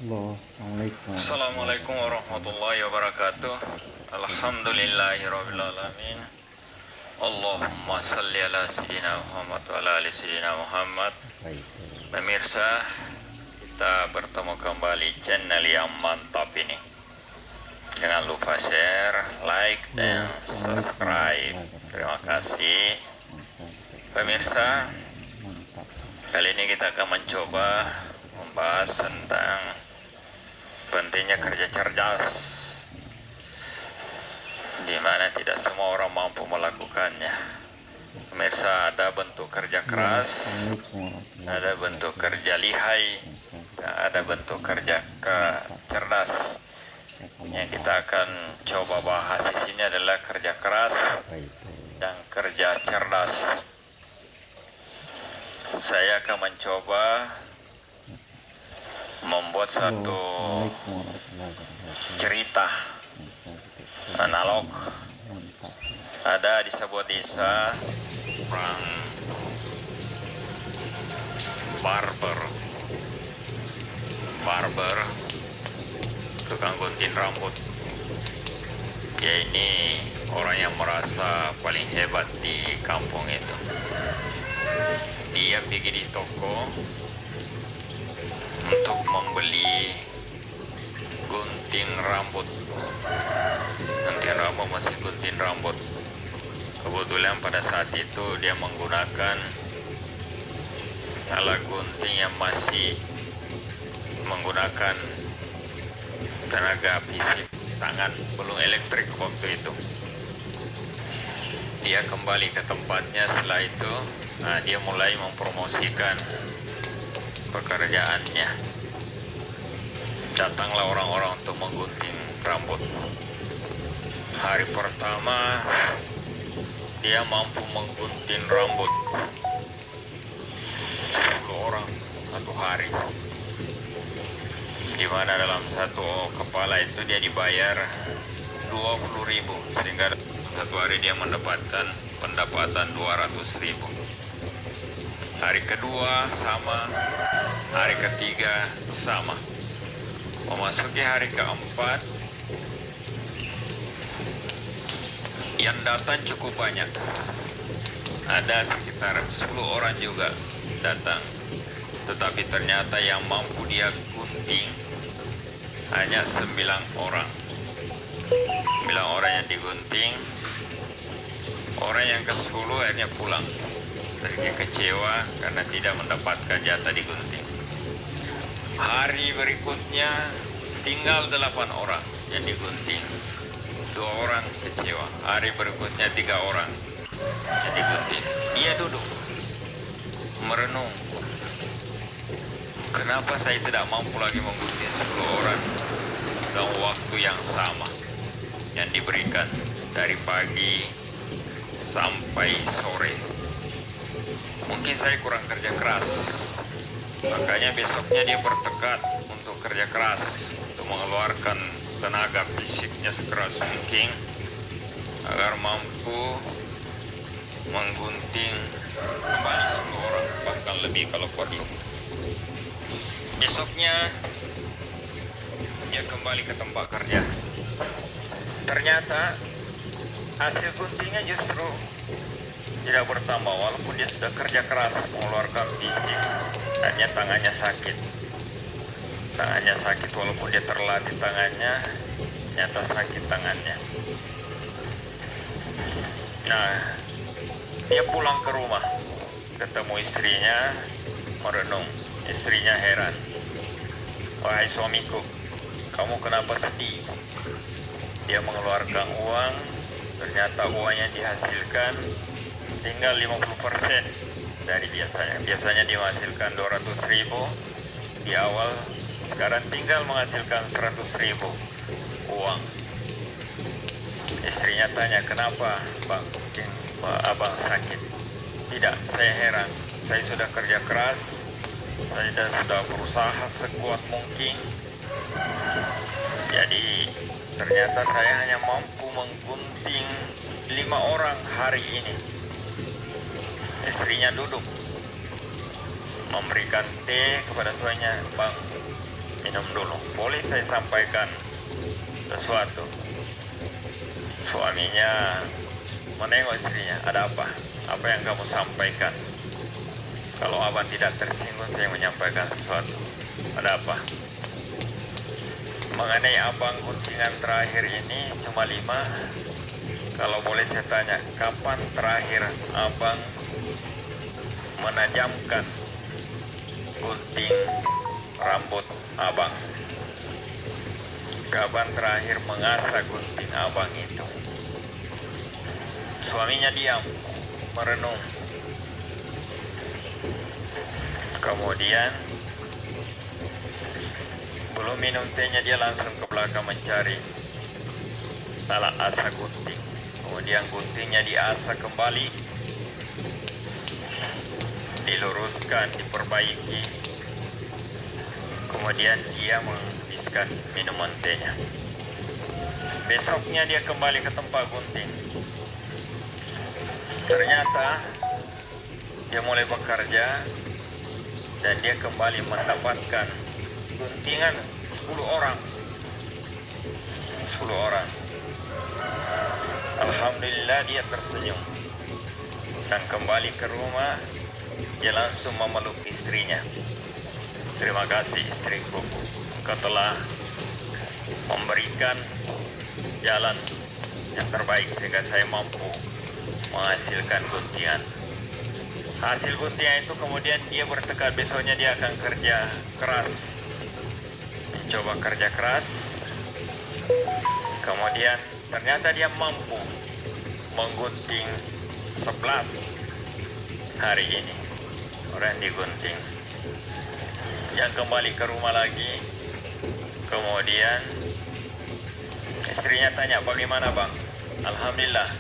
Assalamualaikum. Assalamualaikum warahmatullahi wabarakatuh. Alhamdulillahirabbil alamin. Allahumma shalli ala sayyidina Muhammad wa ala ali sayyidina Muhammad. Baik. Pemirsa, kita bertemu kembali channel yang mantap ini. Jangan lupa share, like, dan subscribe. Terima kasih. Pemirsa, kali ini kita akan mencoba membahas tentang pentingnya kerja cerdas, di mana tidak semua orang mampu melakukannya. Pemirsa, ada bentuk kerja keras, ada bentuk kerja lihai, ada bentuk kerja cerdas. Yang kita akan coba bahas di sini adalah kerja keras dan kerja cerdas. Saya akan mencoba membuat satu cerita analog. Ada di sebuah desa orang barber tukang gunting rambut. Dia ini orang yang merasa paling hebat di kampung itu. Dia pergi di toko untuk membeli gunting rambut. Mesin gunting rambut. Kebetulan pada saat itu dia menggunakan alat gunting yang masih menggunakan tenaga fisik tangan, belum elektrik waktu itu. Dia kembali ke tempatnya. Setelah itu dia mulai mempromosikan pekerjaannya. Datanglah orang-orang untuk menggunting rambut. Hari pertama dia mampu menggunting rambut 10 orang satu hari, di mana dalam satu kepala itu dia dibayar 20.000, sehingga satu hari dia mendapatkan pendapatan 200.000. Hari kedua sama, hari ketiga sama. Memasuki hari keempat, yang datang cukup banyak. Ada sekitar 10 orang juga datang. Tetapi ternyata yang mampu dia gunting hanya 9 orang. 9 orang yang digunting. Orang yang ke-10 akhirnya pulang. Pergi kecewa karena tidak mendapatkan jatah digunting. Hari berikutnya tinggal 8 orang yang digunting. 2 orang kecewa. Hari berikutnya 3 orang yang digunting. Dia duduk merenung. Kenapa saya tidak mampu lagi menggunting 10 orang dalam waktu yang sama yang diberikan dari pagi sampai sore? Mungkin saya kurang kerja keras. Makanya besoknya dia bertekad untuk kerja keras, untuk mengeluarkan tenaga fisiknya sekeras mungkin agar mampu menggunting kembali 10 orang, bahkan lebih kalau perlu. Besoknya dia kembali ke tempat kerja. Ternyata hasil guntingnya justru tidak bertambah, walaupun dia sudah kerja keras mengeluarkan fisik. Hanya tangannya sakit. Tangannya sakit walaupun dia terlatih tangannya, nyata sakit tangannya. Nah, dia pulang ke rumah, ketemu istrinya, merenung. Istrinya heran. Wahai suamiku, kamu kenapa sedih? Dia mengeluarkan uang, ternyata uangnya dihasilkan tinggal 50% dari biasanya. Biasanya dihasilkan 200.000 di awal, sekarang tinggal menghasilkan 100.000 uang. Istrinya tanya, kenapa bang, abang sakit? Tidak, saya heran. Saya sudah kerja keras, saya sudah berusaha sekuat mungkin. Jadi ternyata saya hanya mampu menggunting 5 orang hari ini. Istrinya duduk memberikan teh kepada suaminya. Bang, minum dulu. Boleh saya sampaikan sesuatu? Suaminya menengok istrinya. Ada apa? Apa yang kamu sampaikan? Kalau abang tidak tersinggung, saya menyampaikan sesuatu. Ada apa? Mengenai abang guntingan terakhir ini cuma 5. Kalau boleh saya tanya, kapan terakhir abang menajamkan gunting rambut abang? Kapan terakhir mengasah gunting abang itu? Suaminya diam, merenung. Kemudian belum minum tehnya, dia langsung ke belakang mencari alat asah gunting. Kemudian guntingnya diasah kembali, diluruskan, diperbaiki. Kemudian dia menghabiskan minuman tehnya. Besoknya dia kembali ke tempat gunting. Ternyata dia mulai bekerja dan dia kembali mendapatkan guntingan 10 orang. 10 orang. Alhamdulillah dia tersenyum. Dan kembali ke rumah, dia langsung memeluk istrinya. Terima kasih istriku, engkau telah memberikan jalan yang terbaik sehingga saya mampu menghasilkan guntingan. Hasil guntingan itu kemudian dia bertekad besoknya dia akan kerja keras. Mencoba kerja keras. Kemudian ternyata dia mampu menggunting 11 hari ini. Orang digunting. Yang kembali ke rumah lagi. Kemudian istrinya tanya, bagaimana bang? Alhamdulillah,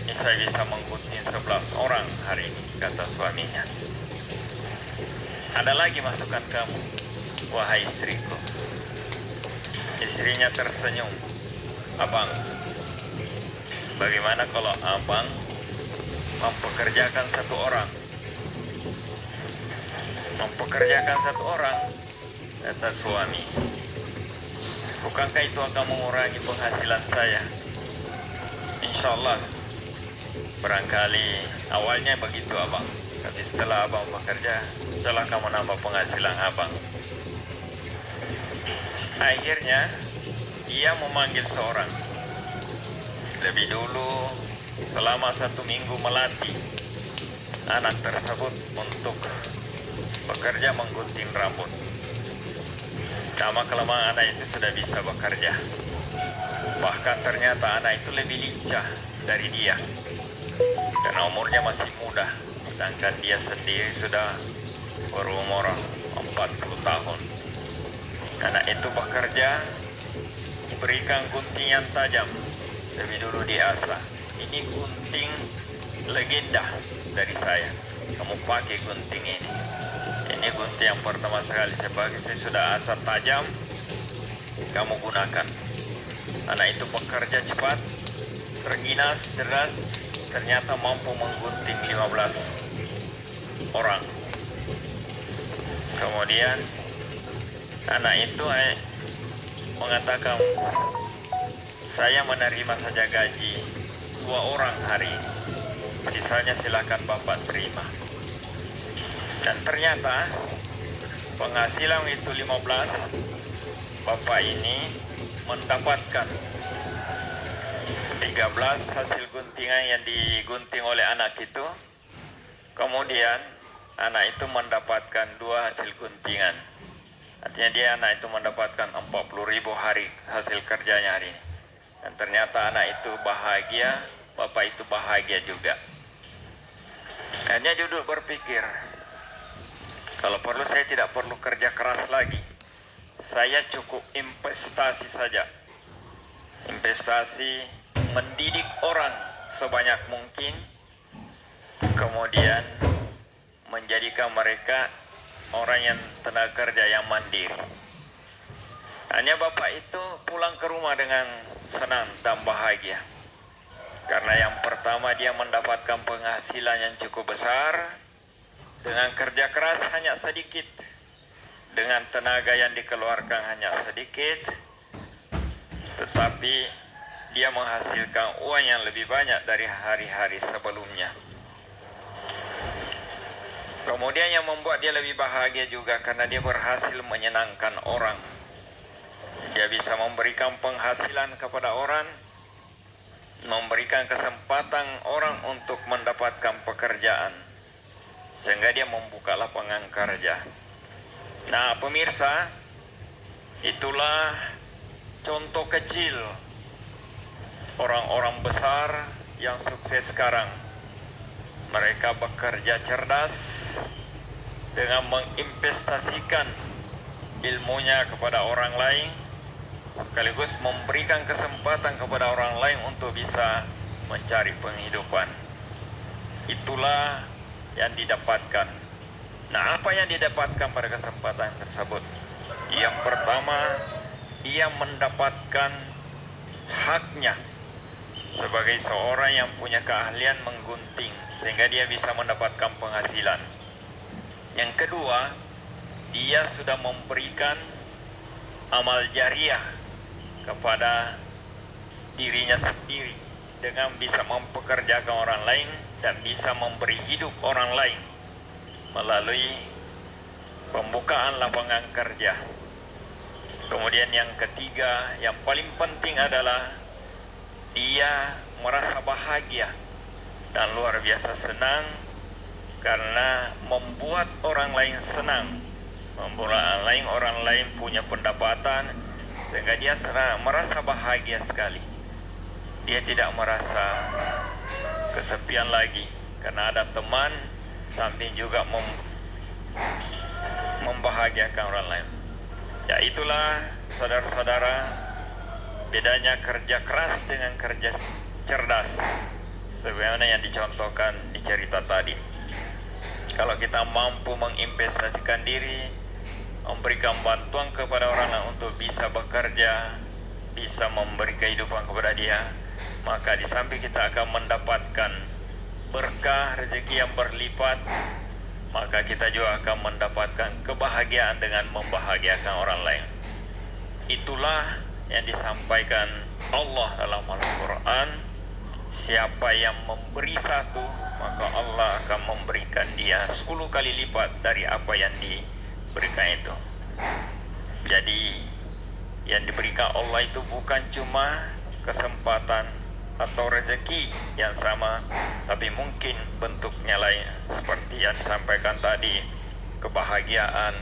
ini saya bisa menggunting 11 orang hari ini, kata suaminya. Ada lagi masukan kamu, wahai istriku. Istrinya tersenyum. Abang, bagaimana kalau abang mempekerjakan 1 orang? Mempekerjakan 1 orang, kata suami. Bukankah itu akan mengurangi penghasilan saya? Insya Allah. Barangkali awalnya begitu abang, tapi setelah abang bekerja, setelah kamu nambah penghasilan abang. Akhirnya ia memanggil seorang. Lebih dulu selama 1 minggu melatih anak tersebut untuk bekerja menggunting rambut. Lama-kelamaan anak itu sudah bisa bekerja. Bahkan ternyata anak itu lebih lincah dari dia. Karena umurnya masih muda, sedangkan dia sendiri sudah berumur 40 tahun. Anak itu bekerja, diberikan gunting yang tajam, lebih dulu diasah. Ini gunting legenda dari saya. Kamu pakai gunting ini. Ini gunting yang pertama sekali saya pakai, saya sudah asah tajam. Kamu gunakan. Anak itu bekerja cepat, terginas, cerdas. Ternyata mampu menggunting 15 orang. Kemudian anak itu mengatakan, saya menerima saja gaji 2 orang hari ini. Sisanya silakan Bapak terima. Dan ternyata penghasilan itu 15, Bapak ini mendapatkan 13 hasil guntingan yang digunting oleh anak itu. Kemudian anak itu mendapatkan 2 hasil guntingan. Artinya anak itu mendapatkan 40.000 hari hasil kerjanya hari ini. Dan ternyata anak itu bahagia, bapak itu bahagia juga. Akhirnya duduk berpikir, kalau perlu saya tidak perlu kerja keras lagi. Saya cukup investasi saja. Investasi mendidik orang sebanyak mungkin, kemudian menjadikan mereka orang yang tenaga kerja yang mandiri. Hanya bapak itu pulang ke rumah dengan senang dan bahagia. Karena yang pertama dia mendapatkan penghasilan yang cukup besar, dengan kerja keras hanya sedikit. dengan tenaga yang dikeluarkan hanya sedikit, tetapi dia menghasilkan uang yang lebih banyak dari hari-hari sebelumnya. Kemudian yang membuat dia lebih bahagia juga karena dia berhasil menyenangkan orang. Dia bisa memberikan penghasilan kepada orang, memberikan kesempatan orang untuk mendapatkan pekerjaan, sehingga dia membuka lapangan kerja. Nah, pemirsa, itulah contoh kecil orang-orang besar yang sukses sekarang. Mereka bekerja cerdas dengan menginvestasikan ilmunya kepada orang lain, sekaligus memberikan kesempatan kepada orang lain untuk bisa mencari penghidupan. Itulah yang didapatkan. Nah, apa yang didapatkan pada kesempatan tersebut? Yang pertama, dia mendapatkan haknya sebagai seorang yang punya keahlian menggunting, sehingga dia bisa mendapatkan penghasilan. Yang kedua, dia sudah memberikan amal jariah kepada dirinya sendiri dengan bisa mempekerjakan orang lain dan bisa memberi hidup orang lain melalui pembukaan lapangan kerja. Kemudian yang ketiga, yang paling penting adalah dia merasa bahagia dan luar biasa senang karena membuat orang lain senang, membuat orang lain punya pendapatan, sehingga dia merasa bahagia sekali. Dia tidak merasa kesepian lagi karena ada teman, sambil juga membahagiakan orang lain. Ya, itulah saudara-saudara, bedanya kerja keras dengan kerja cerdas, sebagaimana yang dicontohkan di cerita tadi. Kalau kita mampu menginvestasikan diri, memberikan bantuan kepada orang lain untuk bisa bekerja, bisa memberi kehidupan kepada dia, maka di samping kita akan mendapatkan berkah rezeki yang berlipat, maka kita juga akan mendapatkan kebahagiaan dengan membahagiakan orang lain. Itulah yang disampaikan Allah dalam Al-Quran. Siapa yang memberi satu, maka Allah akan memberikan dia 10 kali lipat dari apa yang diberikan itu. Jadi yang diberikan Allah itu bukan cuma kesempatan atau rezeki yang sama, tapi mungkin bentuknya lain, seperti yang disampaikan tadi, kebahagiaan,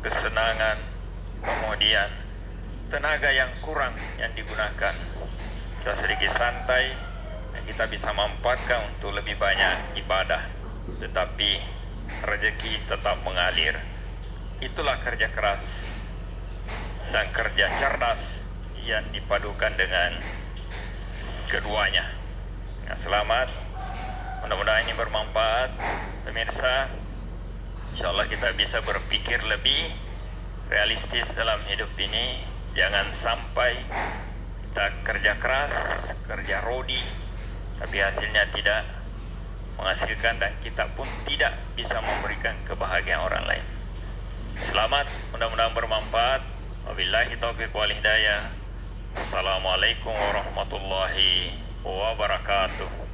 kesenangan, kemudian tenaga yang kurang yang digunakan. Kita sedikit santai dan kita bisa manfaatkan untuk lebih banyak ibadah, tetapi rezeki tetap mengalir. Itulah kerja keras dan kerja cerdas yang dipadukan dengan keduanya. Nah, selamat, mudah-mudahan ini bermanfaat pemirsa. InsyaAllah kita bisa berpikir lebih realistis dalam hidup ini. Jangan sampai kita kerja keras, kerja rodi, tapi hasilnya tidak menghasilkan dan kita pun tidak bisa memberikan kebahagiaan orang lain. Selamat, mudah-mudahan bermanfaat. Wabillahi taufiq wal hidayah. Assalamualaikum warahmatullahi wabarakatuh.